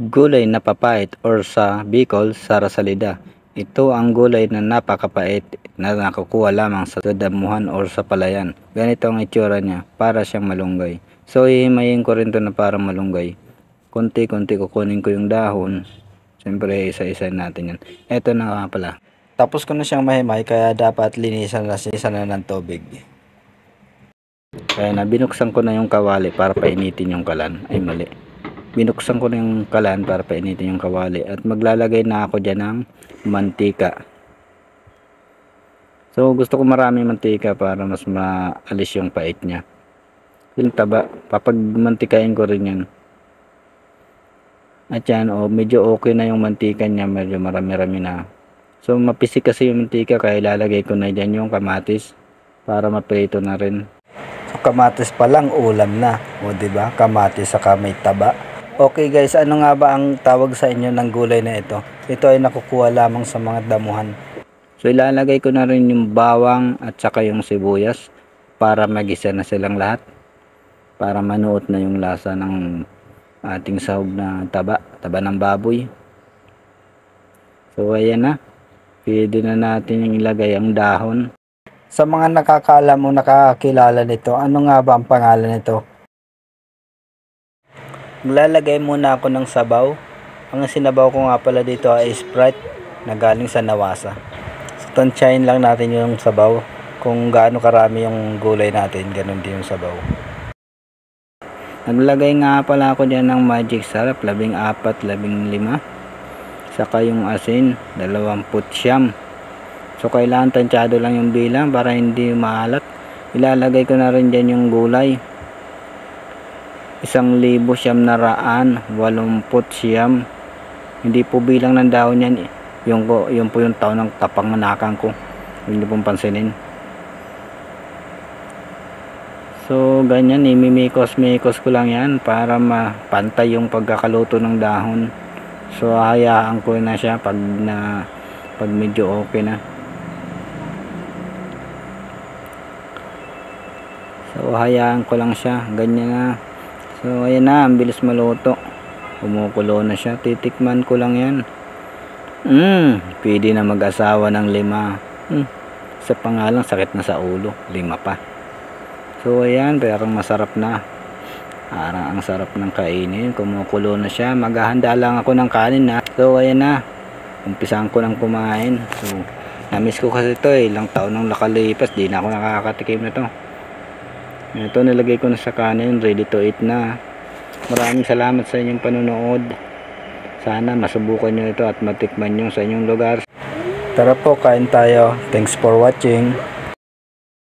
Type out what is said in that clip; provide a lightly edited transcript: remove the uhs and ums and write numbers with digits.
Gulay na papait or sa Bicol, sarasalida. Ito ang gulay na napakapait na nakukuha lamang sa damuhan or sa palayan. Ganito ang itsura niya, para siyang malunggay. So ihimayin ko rin ito na para malunggay. Kunti-kunti kukunin ko yung dahon. Siyempre isa-isa natin yan. Ito na nga pala. Tapos ko na siyang mahimay kaya dapat linisan na ng tubig. Kaya binuksan ko na yung kawali para painitin yung kalan. Ay mali. Binuksan ko na yung kalan para painitin yung kawali at maglalagay na ako dyan ng mantika. So gusto ko maraming mantika para mas maalis yung pait niya. Yung taba, papagmantikain ko rin yan. At yan, medyo okay na yung mantika niya, medyo marami-rami na. So mapisik kasi yung mantika kaya ilalagay ko na dyan yung kamatis para maprito na rin. So kamatis pa lang ulam na, o diba? Kamatis saka may taba. Okay guys, ano nga ba ang tawag sa inyo ng gulay na ito? Ito ay nakukuha lamang sa mga damuhan. So ilalagay ko na rin yung bawang at saka yung sibuyas para magisa na silang lahat. Para manuot na yung lasa ng ating sahog na taba ng baboy. So ayan na. Pwede na natin yung ilagay ang dahon. Sa mga nakakaalam o nakakakilala nito, ano nga ba ang pangalan nito? Maglalagay muna ako ng sabaw. Ang sinabaw ko nga pala dito ay Sprite na galing sa Nawasa. So tansyahin lang natin yung sabaw. Kung gaano karami yung gulay natin, ganun din yung sabaw. Naglagay nga pala ako dyan ng magic sarap, 14, 15. Saka yung asin, 29. So kailangan tansyado lang yung bilang para hindi maalat. Ilalagay ko na rin dyan yung gulay. 1,980. Hindi po bilang ng dahon yan. Yung po yung taon ng kapanganakan ko. Hindi pong pansinin. So ganyan, imimikos-mikos ko lang yan para mapantay yung pagkakaluto ng dahon. So hayaan ko na siya pag medyo okay na. So hayaan ko lang siya, ganyan na. So ayan na, ang bilis maluto. Kumukulo na siya, titikman ko lang yan. Pwede na mag-asawa ng 5. Sa pangalang sakit na sa ulo, 5 pa. So ayan, parang masarap na. Parang ang sarap ng kainin, kumukulo na siya. Maghahanda lang ako ng kanin na. So ayan na, umpisahan ko ng kumain. So namiss ko kasi ito ilang taon nang nakalipas, di na ako nakakatikim na to. Ito nilagay ko na sa kanin, ready to eat na. Maraming salamat sa inyong panonood. Sana masubukan nyo ito at matikman nyo sa inyong lugar. Tara po, kain tayo. Thanks for watching.